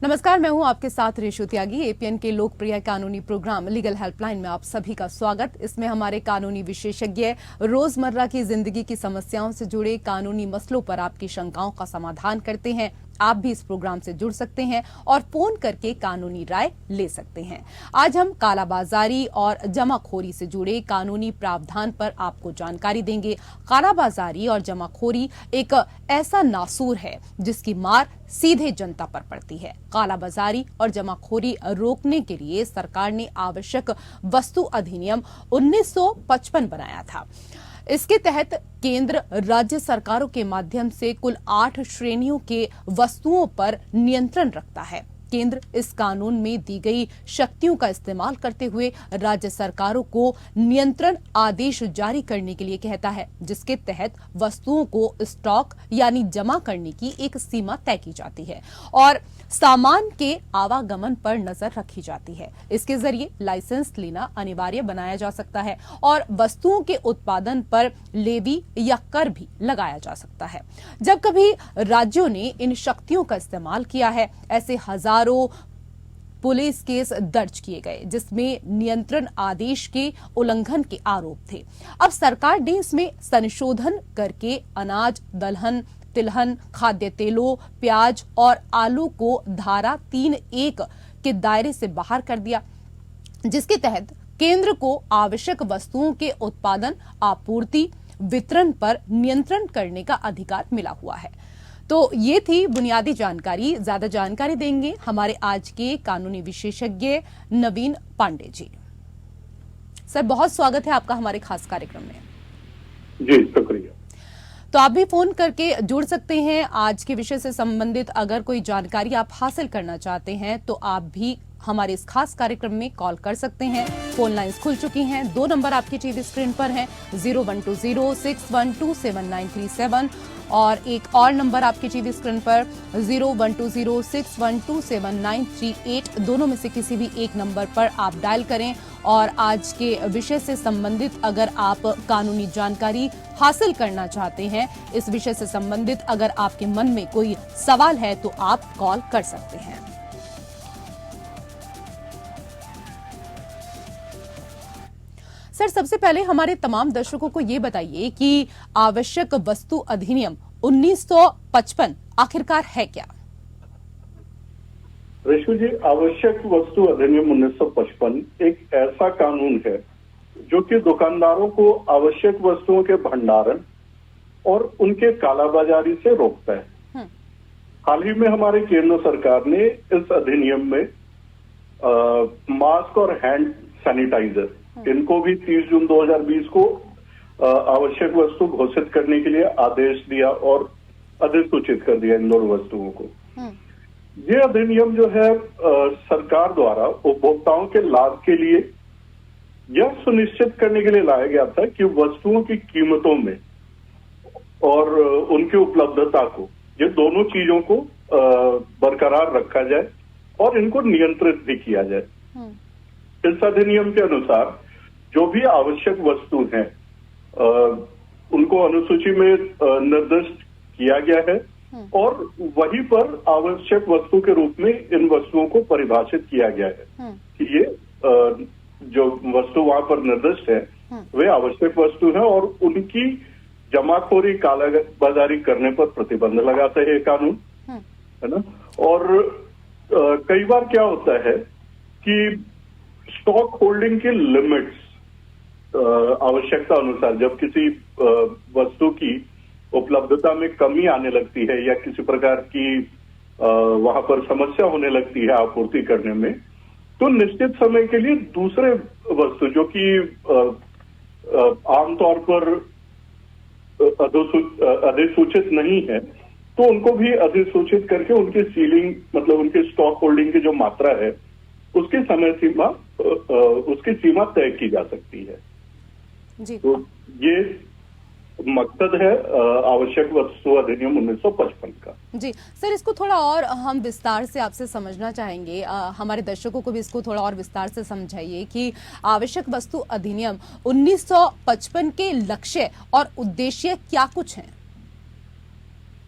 नमस्कार, मैं हूं आपके साथ रेशु त्यागी। एपीएन के लोकप्रिय कानूनी प्रोग्राम लीगल हेल्पलाइन में आप सभी का स्वागत। इसमें हमारे कानूनी विशेषज्ञ रोजमर्रा की जिंदगी की समस्याओं से जुड़े कानूनी मसलों पर आपकी शंकाओं का समाधान करते हैं। आप भी इस प्रोग्राम से जुड़ सकते हैं और फोन करके कानूनी राय ले सकते हैं। आज हम कालाबाजारी और जमाखोरी से जुड़े कानूनी प्रावधान पर आपको जानकारी देंगे। कालाबाजारी और जमाखोरी एक ऐसा नासूर है जिसकी मार सीधे जनता पर पड़ती है। कालाबाजारी और जमाखोरी रोकने के लिए सरकार ने आवश्यक वस्तु अधिनियम 1955 बनाया था। इसके तहत केंद्र राज्य सरकारों के माध्यम से कुल 8 श्रेणियों के वस्तुओं पर नियंत्रण रखता है। केंद्र इस कानून में दी गई शक्तियों का इस्तेमाल करते हुए राज्य सरकारों को नियंत्रण आदेश जारी करने के लिए कहता है, जिसके तहत वस्तुओं को स्टॉक यानी जमा करने की एक सीमा तय की जाती है और सामान के आवागमन पर नजर रखी जाती है। इसके जरिए लाइसेंस लेना अनिवार्य बनाया जा सकता है और वस्तुओं के उत्पादन पर लेवी या कर भी लगाया जा सकता है। जब कभी राज्यों ने इन शक्तियों का इस्तेमाल किया है, ऐसे हजारों पुलिस केस दर्ज किए गए जिसमें नियंत्रण आदेश के उल्लंघन के आरोप थे। अब सरकार ने इसमें संशोधन करके अनाज, दलहन, तिलहन, खाद्य तेलों, प्याज और आलू को धारा 3(1) के दायरे से बाहर कर दिया, जिसके तहत केंद्र को आवश्यक वस्तुओं के उत्पादन, आपूर्ति, वितरण पर नियंत्रण करने का अधिकार मिला हुआ है। तो ये थी बुनियादी जानकारी। ज्यादा जानकारी देंगे हमारे आज के कानूनी विशेषज्ञ नवीन पांडे जी। सर, बहुत स्वागत है आपका हमारे खास कार्यक्रम में। जी, शुक्रिया। तो आप भी फोन करके जुड़ सकते हैं। आज के विषय से संबंधित अगर कोई जानकारी आप हासिल करना चाहते हैं तो आप भी हमारे इस खास कार्यक्रम में कॉल कर सकते हैं। फोन लाइंस खुल चुकी हैं। 2 नंबर आपकी टीवी स्क्रीन पर हैं, 012061273937 और एक और नंबर आपकी टीवी स्क्रीन पर 012061273938। दोनों में से किसी भी एक नंबर पर आप डायल करें और आज के विषय से संबंधित अगर आप कानूनी जानकारी हासिल करना चाहते हैं, इस विषय से संबंधित अगर आपके मन में कोई सवाल है तो आप कॉल कर सकते हैं। सर, सबसे पहले हमारे तमाम दर्शकों को ये बताइए कि आवश्यक वस्तु अधिनियम 1955 आखिरकार है क्या? रेशु जी, आवश्यक वस्तु अधिनियम 1955 एक ऐसा कानून है जो कि दुकानदारों को आवश्यक वस्तुओं के भंडारण और उनके कालाबाजारी से रोकता है। हाल ही में हमारे केंद्र सरकार ने इस अधिनियम में मास्क और हैंड सैनिटाइजर इनको भी 30 जून 2020 को आवश्यक वस्तु घोषित करने के लिए आदेश दिया और अधिसूचित कर दिया इन दोनों वस्तुओं को। ये अधिनियम जो है सरकार द्वारा उपभोक्ताओं के लाभ के लिए यह सुनिश्चित करने के लिए लाया गया था कि वस्तुओं की कीमतों में और उनकी उपलब्धता को, ये दोनों चीजों को बरकरार रखा जाए और इनको नियंत्रित भी किया जाए। इस अधिनियम के अनुसार जो भी आवश्यक वस्तु हैं उनको अनुसूची में निर्दिष्ट किया गया है और वहीं पर आवश्यक वस्तु के रूप में इन वस्तुओं को परिभाषित किया गया है कि ये जो वस्तु वहां पर निर्दिष्ट है वे आवश्यक वस्तु है और उनकी जमाखोरी, कालाबाजारी करने पर प्रतिबंध लगाता है ये कानून, है ना। और कई बार क्या होता है कि स्टॉक होल्डिंग के लिमिट्स आवश्यकता अनुसार जब किसी वस्तु की उपलब्धता में कमी आने लगती है या किसी प्रकार की वहां पर समस्या होने लगती है आपूर्ति करने में, तो निश्चित समय के लिए दूसरे वस्तु जो कि आमतौर पर अधिसूचित नहीं है, तो उनको भी अधिसूचित करके उनकी सीलिंग, मतलब उनके स्टॉक होल्डिंग की जो मात्रा है उसकी समय सीमा, उसकी सीमा तय की जा सकती है जी। तो ये मकसद है आवश्यक वस्तु अधिनियम 1955 का। जी सर, इसको थोड़ा और हम विस्तार से आपसे समझना चाहेंगे। हमारे दर्शकों को भी इसको थोड़ा और विस्तार से समझाइए कि आवश्यक वस्तु अधिनियम 1955 के लक्ष्य और उद्देश्य क्या कुछ हैं?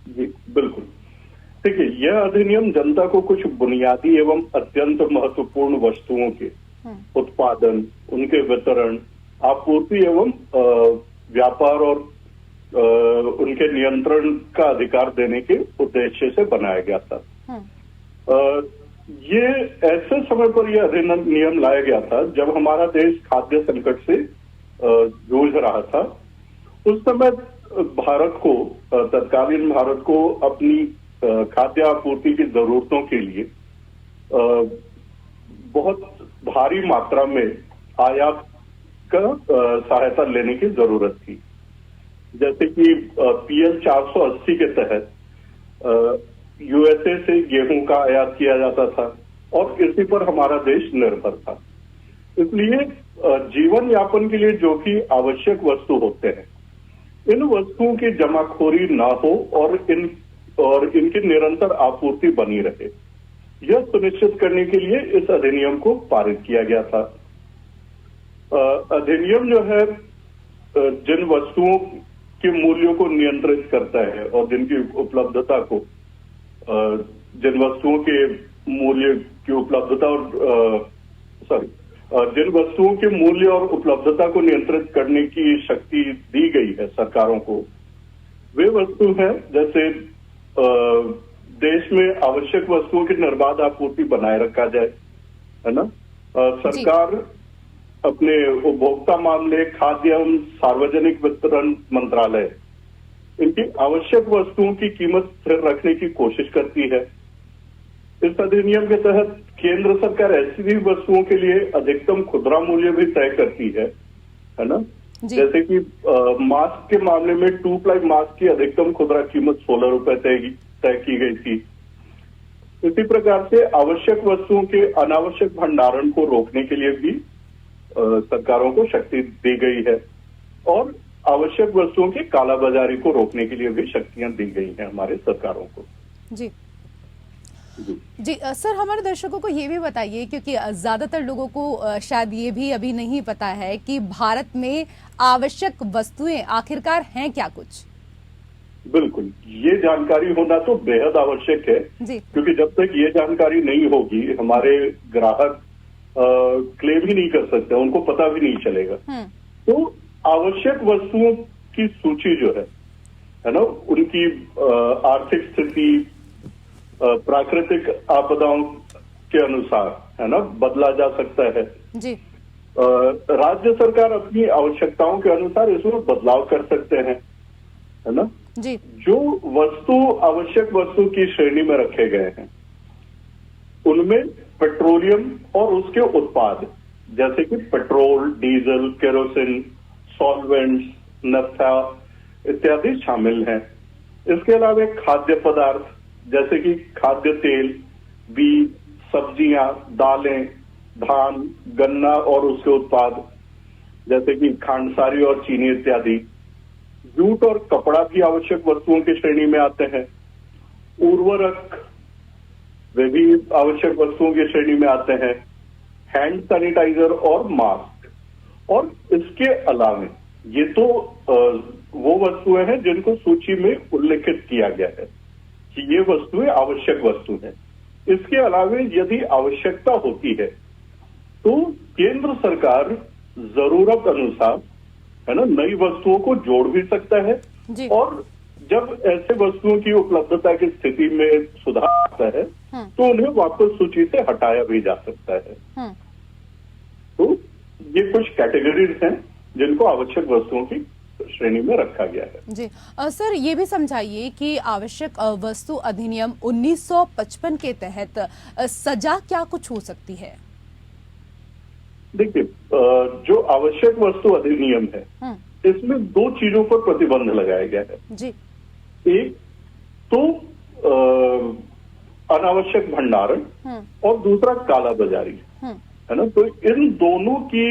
जी बिल्कुल। देखिए, यह अधिनियम जनता को कुछ बुनियादी एवं अत्यंत महत्वपूर्ण वस्तुओं के उत्पादन, उनके वितरण, आपूर्ति एवं व्यापार और उनके नियंत्रण का अधिकार देने के उद्देश्य से बनाया गया था। ये ऐसे समय पर यह अधिनियम लाया गया था जब हमारा देश खाद्य संकट से जूझ रहा था। उस समय भारत को, तत्कालीन भारत को अपनी खाद्य आपूर्ति की जरूरतों के लिए बहुत भारी मात्रा में आयात का सहायता लेने की जरूरत थी। जैसे कि PL 480 के तहत USA से गेहूं का आयात किया जाता था और इसी पर हमारा देश निर्भर था। इसलिए जीवन यापन के लिए जो भी आवश्यक वस्तु होते हैं, इन वस्तुओं की जमाखोरी ना हो और इनकी निरंतर आपूर्ति बनी रहे, यह सुनिश्चित करने के लिए इस अधिनियम को पारित किया गया था। अधिनियम जो है जिन वस्तुओं के मूल्यों को नियंत्रित करता है और जिनकी उपलब्धता को, जिन वस्तुओं के मूल्य की उपलब्धता जिन वस्तुओं के मूल्य और उपलब्धता को नियंत्रित करने की शक्ति दी गई है सरकारों को, वे वस्तु हैं जैसे देश में आवश्यक वस्तुओं की निर्बाध आपूर्ति बनाए रखा जाए, है ना। सरकार अपने उपभोक्ता मामले, खाद्य एवं सार्वजनिक वितरण मंत्रालय इनकी आवश्यक वस्तुओं की कीमत स्थिर रखने की कोशिश करती है। इस अधिनियम के तहत केंद्र सरकार ऐसी भी वस्तुओं के लिए अधिकतम खुदरा मूल्य भी तय करती है ना। जैसे कि मास्क के मामले में 2 प्लाई मास्क की अधिकतम खुदरा कीमत 16 रुपए तय की गई थी। इसी प्रकार से आवश्यक वस्तुओं के अनावश्यक भंडारण को रोकने के लिए भी सरकारों को शक्ति दी गई है और आवश्यक वस्तुओं की कालाबाजारी को रोकने के लिए भी शक्तियां दी गई हैं हमारे सरकारों को। जी जी सर, हमारे दर्शकों को ये भी बताइए, क्योंकि ज्यादातर लोगों को शायद ये भी अभी नहीं पता है कि भारत में आवश्यक वस्तुएं आखिरकार हैं क्या कुछ। बिल्कुल, ये जानकारी होना तो बेहद आवश्यक है जी। क्योंकि जब तक ये जानकारी नहीं होगी हमारे ग्राहक क्लेम ही नहीं कर सकते, उनको पता भी नहीं चलेगा। तो आवश्यक वस्तुओं की सूची जो है ना, उनकी आर्थिक स्थिति प्राकृतिक आपदाओं के अनुसार, है ना, बदला जा सकता है जी। राज्य सरकार अपनी आवश्यकताओं के अनुसार इसमें बदलाव कर सकते हैं, है ना जी। जो वस्तु आवश्यक वस्तु की श्रेणी में रखे गए हैं उनमें पेट्रोलियम और उसके उत्पाद जैसे कि पेट्रोल, डीजल, केरोसिन, सॉल्वेंट्स, नफ्था इत्यादि शामिल हैं। इसके अलावा खाद्य पदार्थ जैसे कि खाद्य तेल, बीज, सब्जियां, दालें, धान, गन्ना और उसके उत्पाद जैसे कि खांडसारी और चीनी इत्यादि। जूट और कपड़ा भी आवश्यक वस्तुओं की श्रेणी में आते हैं। उर्वरक वे भी आवश्यक वस्तुओं की श्रेणी में आते हैं। हैंड सैनिटाइजर और मास्क। और इसके अलावा ये तो वो वस्तुएं हैं जिनको सूची में उल्लेखित किया गया है कि ये वस्तुएं आवश्यक वस्तु हैं। इसके अलावा यदि आवश्यकता होती है तो केंद्र सरकार जरूरत अनुसार, है ना, नई वस्तुओं को जोड़ भी सकता है जी। और जब ऐसे वस्तुओं की उपलब्धता की स्थिति में सुधार आता है तो उन्हें वापस सूची से हटाया भी जा सकता है। तो ये कुछ कैटेगरीज हैं जिनको आवश्यक वस्तुओं की श्रेणी में रखा गया है। जी सर, ये भी समझाइए कि आवश्यक वस्तु अधिनियम 1955 के तहत सजा क्या कुछ हो सकती है। देखिए, जो आवश्यक वस्तु अधिनियम है इसमें 2 चीजों पर प्रतिबंध लगाया गया है जी। एक तो अनावश्यक भंडारण और दूसरा काला बाजारी, है ना। तो इन दोनों की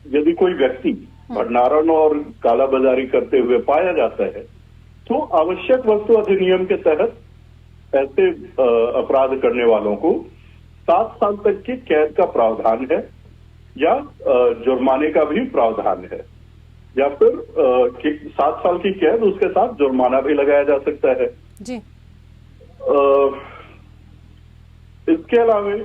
यदि कोई व्यक्ति भंडारण और काला बाजारी करते हुए पाया जाता है तो आवश्यक वस्तु अधिनियम के तहत ऐसे अपराध करने वालों को 7 साल तक की कैद का प्रावधान है या जुर्माने का भी प्रावधान है। या फिर 7 साल की कैद, उसके साथ जुर्माना भी लगाया जा सकता है जी। इसके अलावा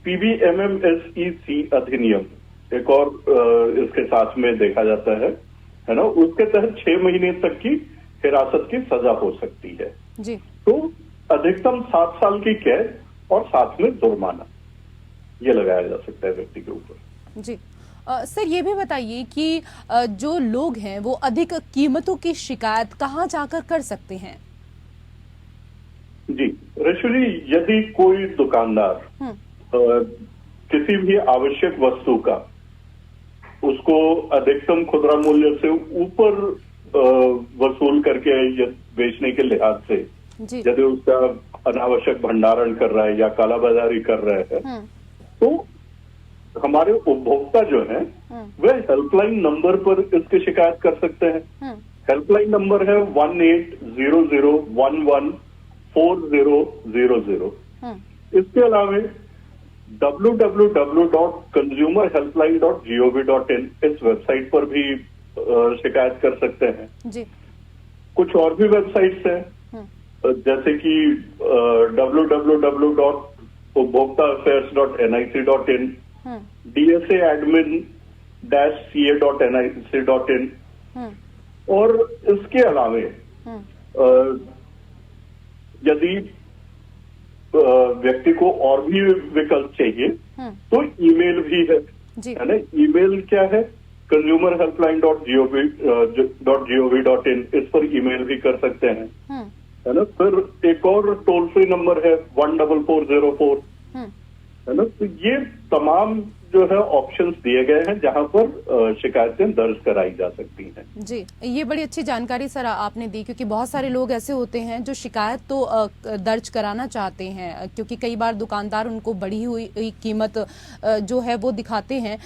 PBMMSEC अधिनियम एक और इसके साथ में देखा जाता है ना, उसके तहत 6 महीने तक की हिरासत की सजा हो सकती है जी। तो अधिकतम 7 साल की कैद और साथ में जुर्माना ये लगाया जा सकता है व्यक्ति के ऊपर। जी। सर ये भी बताइए कि जो लोग हैं वो अधिक कीमतों की शिकायत कहाँ जाकर कर सकते हैं? जी रशु जी, यदि कोई दुकानदार किसी भी आवश्यक वस्तु का उसको अधिकतम खुदरा मूल्य से ऊपर वसूल करके बेचने के लिहाज से यदि उसका अनावश्यक भंडारण कर रहा है या कालाबाजारी कर रहा है तो हमारे उपभोक्ता जो हैं वह हेल्पलाइन नंबर पर इसकी शिकायत कर सकते हैं। हेल्पलाइन नंबर है 1800114000। इसके अलावा www.consumerhelpline.gov.in इस वेबसाइट पर भी शिकायत कर सकते हैं जी। कुछ और भी वेबसाइट्स हैं जैसे कि www.उपभोक्ताaffairs.nic.in, DSAadmin-ca.nic.in और इसके अलावा यदि व्यक्ति को और भी विकल्प चाहिए तो ईमेल भी है ना। ईमेल क्या है? consumerhelpline.gov.in, इस पर ईमेल भी कर सकते हैं है ना। फिर एक और टोल फ्री नंबर है 14404 है ना। तो ये तमाम जो है ऑप्शंस दिए गए हैं जहां पर शिकायतें दर्ज कराई जा सकती हैं। जी, ये बड़ी अच्छी जानकारी सर आपने दी, क्योंकि बहुत सारे लोग ऐसे होते हैं जो शिकायत तो दर्ज कराना चाहते हैं, क्योंकि कई बार दुकानदार उनको बढ़ी हुई कीमत जो है वो दिखाते हैं,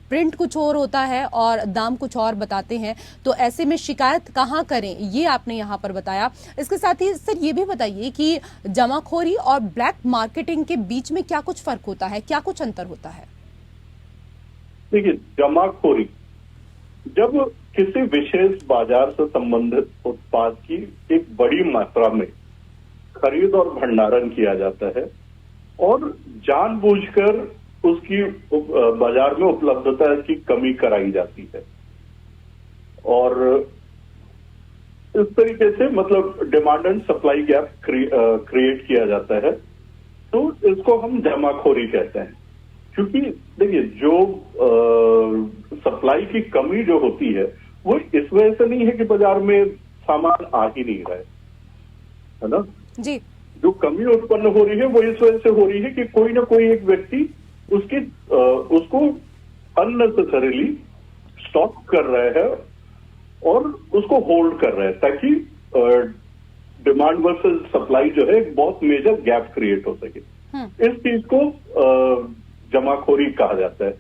प्रिंट कुछ और होता है और दाम कुछ और बताते हैं, तो ऐसे में शिकायत कहाँ करें ये आपने यहाँ पर बताया। इसके साथ ही सर ये भी बताइए कि जमाखोरी और ब्लैक मार्केटिंग के बीच में क्या कुछ फर्क होता है, क्या कुछ अंतर होता है? देखिए, जमाखोरी जब किसी विशेष बाजार से संबंधित उत्पाद की एक बड़ी मात्रा में खरीद और भंडारण किया जाता है और जानबूझकर उसकी बाजार में उपलब्धता की कमी कराई जाती है और इस तरीके से मतलब demand and supply gap create किया जाता है, तो इसको हम जमाखोरी कहते हैं। क्योंकि देखिए, जो सप्लाई की कमी जो होती है वो इस वजह से नहीं है कि बाजार में सामान आ ही नहीं रहा है ना जी। जो कमी उत्पन्न हो रही है वो इस वजह से हो रही है कि कोई ना कोई एक व्यक्ति उसको अननेसेसरीली स्टॉक कर रहा है और उसको होल्ड कर रहा है ताकि डिमांड वर्सेस सप्लाई जो है एक बहुत मेजर गैप क्रिएट हो सके। इस चीज को जमाखोरी कहा जाता है।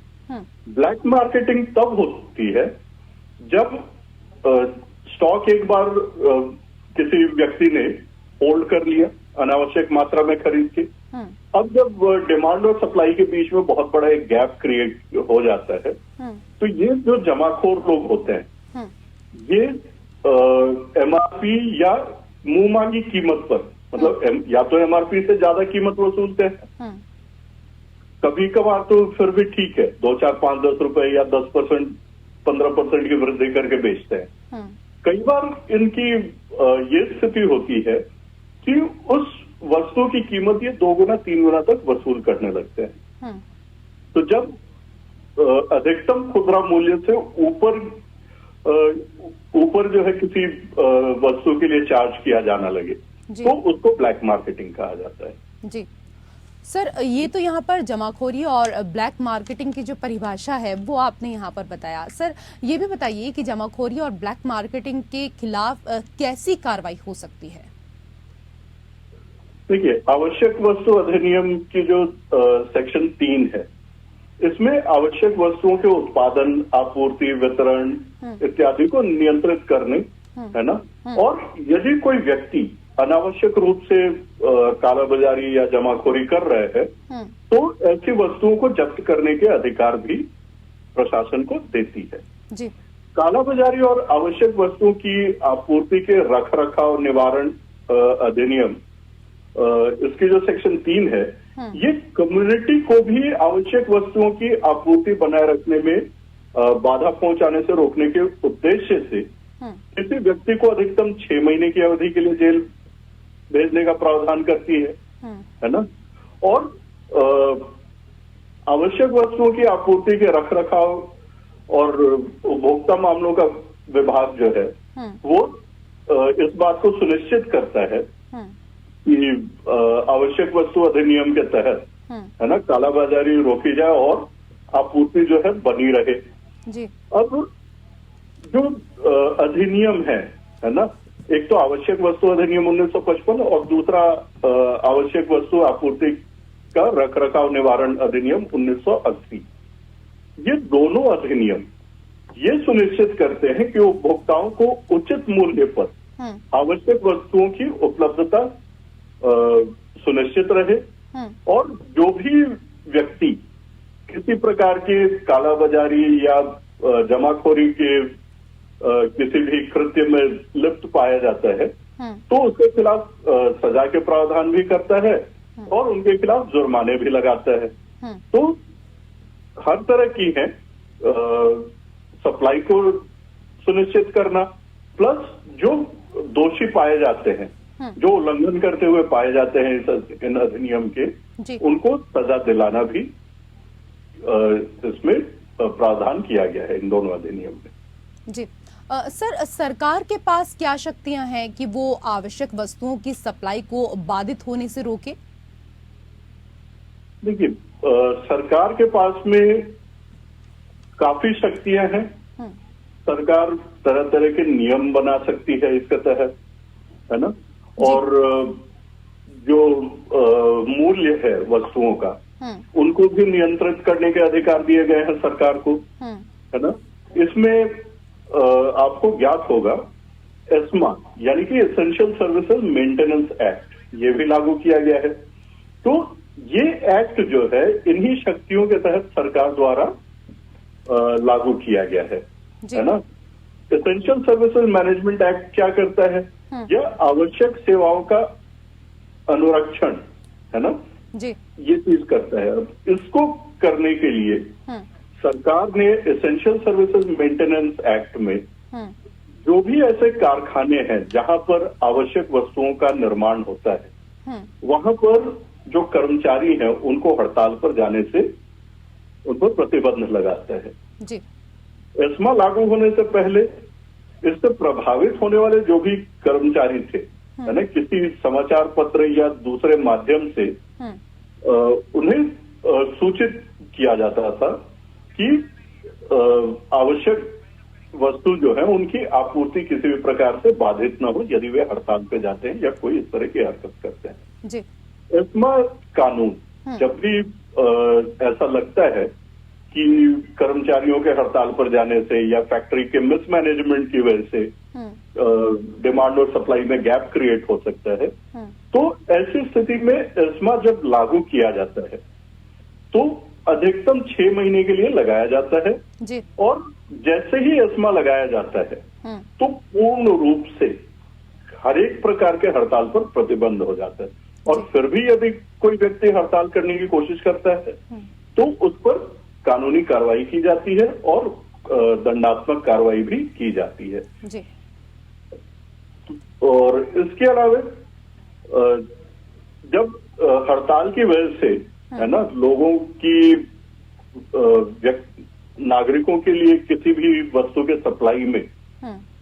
ब्लैक मार्केटिंग तब होती है जब स्टॉक एक बार किसी व्यक्ति ने होल्ड कर लिया अनावश्यक मात्रा में खरीद के, अब जब डिमांड और सप्लाई के बीच में बहुत बड़ा एक गैप क्रिएट हो जाता है तो ये जो जमाखोर लोग होते हैं ये एमआरपी या मुंह मांगी कीमत पर मतलब या तो एमआरपी से ज्यादा कीमत वसूलते हैं, कभी कभार तो फिर भी ठीक है 2, 4, 5, 10 रुपए या 10%, 15% की वृद्धि करके बेचते हैं। कई बार इनकी ये स्थिति होती है कि उस वस्तु की कीमत ये 2 गुना 3 गुना तक वसूल करने लगते हैं। तो जब अधिकतम खुदरा मूल्य से ऊपर जो है किसी वस्तु के लिए चार्ज किया जाना लगे तो उसको ब्लैक मार्केटिंग कहा जाता है। जी सर, ये तो यहाँ पर जमाखोरी और ब्लैक मार्केटिंग की जो परिभाषा है वो आपने यहाँ पर बताया। सर ये भी बताइए कि जमाखोरी और ब्लैक मार्केटिंग के खिलाफ कैसी कार्रवाई हो सकती है? देखिए, आवश्यक वस्तु अधिनियम की जो सेक्शन 3 है इसमें आवश्यक वस्तुओं के उत्पादन, आपूर्ति, वितरण इत्यादि को नियंत्रित करने है ना। और यदि कोई व्यक्ति अनावश्यक रूप से कालाबाजारी या जमाखोरी कर रहे हैं तो ऐसी वस्तुओं को जब्त करने के अधिकार भी प्रशासन को देती है। जी। कालाबाजारी और आवश्यक वस्तुओं की आपूर्ति के रख रखाव निवारण अधिनियम, इसकी जो सेक्शन 3 है, ये कम्युनिटी को भी आवश्यक वस्तुओं की आपूर्ति बनाए रखने में बाधा पहुंचाने से रोकने के उद्देश्य से किसी व्यक्ति को अधिकतम 6 महीने की अवधि के लिए जेल भेजने का प्रावधान करती है ना। और आवश्यक वस्तुओं की आपूर्ति के रख रखाव और उपभोक्ता मामलों का विभाग जो है वो इस बात को सुनिश्चित करता है कि आवश्यक वस्तु अधिनियम के तहत, है ना, कालाबाजारी रोकी जाए और आपूर्ति जो है बनी रहे। जी। अब जो अधिनियम है ना, एक तो आवश्यक वस्तु अधिनियम 1955 और दूसरा आवश्यक वस्तु आपूर्ति का रख रखाव निवारण अधिनियम 1980। ये दोनों अधिनियम ये सुनिश्चित करते हैं कि उपभोक्ताओं को उचित मूल्य पर आवश्यक वस्तुओं की उपलब्धता सुनिश्चित रहे और जो भी व्यक्ति किसी प्रकार की कालाबाजारी या जमाखोरी के किसी भी कृत्य में लिप्त पाया जाता है तो उसके खिलाफ सजा के प्रावधान भी करता है और उनके खिलाफ जुर्माने भी लगाता है। तो हर तरह की है सप्लाई को सुनिश्चित करना, प्लस जो दोषी पाए जाते हैं, जो उल्लंघन करते हुए पाए जाते हैं इन अधिनियम के, उनको सजा दिलाना भी इसमें प्रावधान किया गया है इन दोनों अधिनियम में। जी। सर, सरकार के पास क्या शक्तियां हैं कि वो आवश्यक वस्तुओं की सप्लाई को बाधित होने से रोके? देखिए, सरकार के पास में काफी शक्तियां हैं। सरकार तरह तरह के नियम बना सकती है इसके तहत, है ना, और जो मूल्य है वस्तुओं का उनको भी नियंत्रित करने के अधिकार दिए गए हैं सरकार को, है ना। इसमें आपको ज्ञात होगा एस्मा यानी कि एसेंशियल सर्विसेज मेंटेनेंस एक्ट, ये भी लागू किया गया है। तो ये एक्ट जो है इन्हीं शक्तियों के तहत सरकार द्वारा लागू किया गया है ना। एसेंशियल सर्विसेज मैनेजमेंट एक्ट क्या करता है? यह आवश्यक सेवाओं का अनुरक्षण, है ना, जी, ये चीज करता है। अब इसको करने के लिए सरकार ने एसेंशियल सर्विसेज मेंटेनेंस एक्ट में जो भी ऐसे कारखाने हैं जहां पर आवश्यक वस्तुओं का निर्माण होता है, वहां पर जो कर्मचारी हैं उनको हड़ताल पर जाने से उन पर प्रतिबंध लगाता है। जी। एस्मा लागू होने से पहले इससे प्रभावित होने वाले जो भी कर्मचारी थे, है ना, किसी समाचार पत्र या दूसरे माध्यम से उन्हें सूचित किया जाता था कि आवश्यक वस्तु जो है उनकी आपूर्ति किसी भी प्रकार से बाधित न हो यदि वे हड़ताल पे जाते हैं या कोई इस तरह की हरकत करते हैं। जी। एस्मा कानून जब भी ऐसा लगता है कि कर्मचारियों के हड़ताल पर जाने से या फैक्ट्री के मिसमैनेजमेंट की वजह से डिमांड और सप्लाई में गैप क्रिएट हो सकता है, तो ऐसी स्थिति में एस्मा जब लागू किया जाता है तो अधिकतम 6 महीने के लिए लगाया जाता है। जी। और जैसे ही एस्मा लगाया जाता है तो पूर्ण रूप से हर एक प्रकार के हड़ताल पर प्रतिबंध हो जाता है। और फिर भी यदि कोई व्यक्ति हड़ताल करने की कोशिश करता है तो उस पर कानूनी कार्रवाई की जाती है और दंडात्मक कार्रवाई भी की जाती है। जी। और इसके अलावा जब हड़ताल की वजह से, है ना, लोगों की नागरिकों के लिए किसी भी वस्तु के सप्लाई में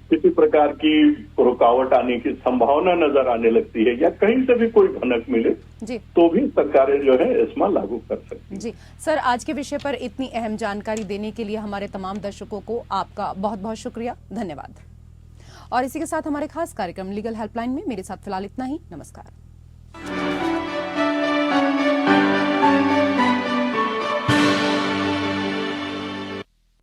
किसी प्रकार की रुकावट आने की संभावना नजर आने लगती है या कहीं से भी कोई भनक मिले जी, तो भी सरकारें जो है एस्मा लागू कर सकती है। जी सर, आज के विषय पर इतनी अहम जानकारी देने के लिए हमारे तमाम दर्शकों को आपका बहुत बहुत शुक्रिया, धन्यवाद। और इसी के साथ हमारे खास कार्यक्रम लीगल हेल्पलाइन में मेरे साथ फिलहाल इतना ही। नमस्कार।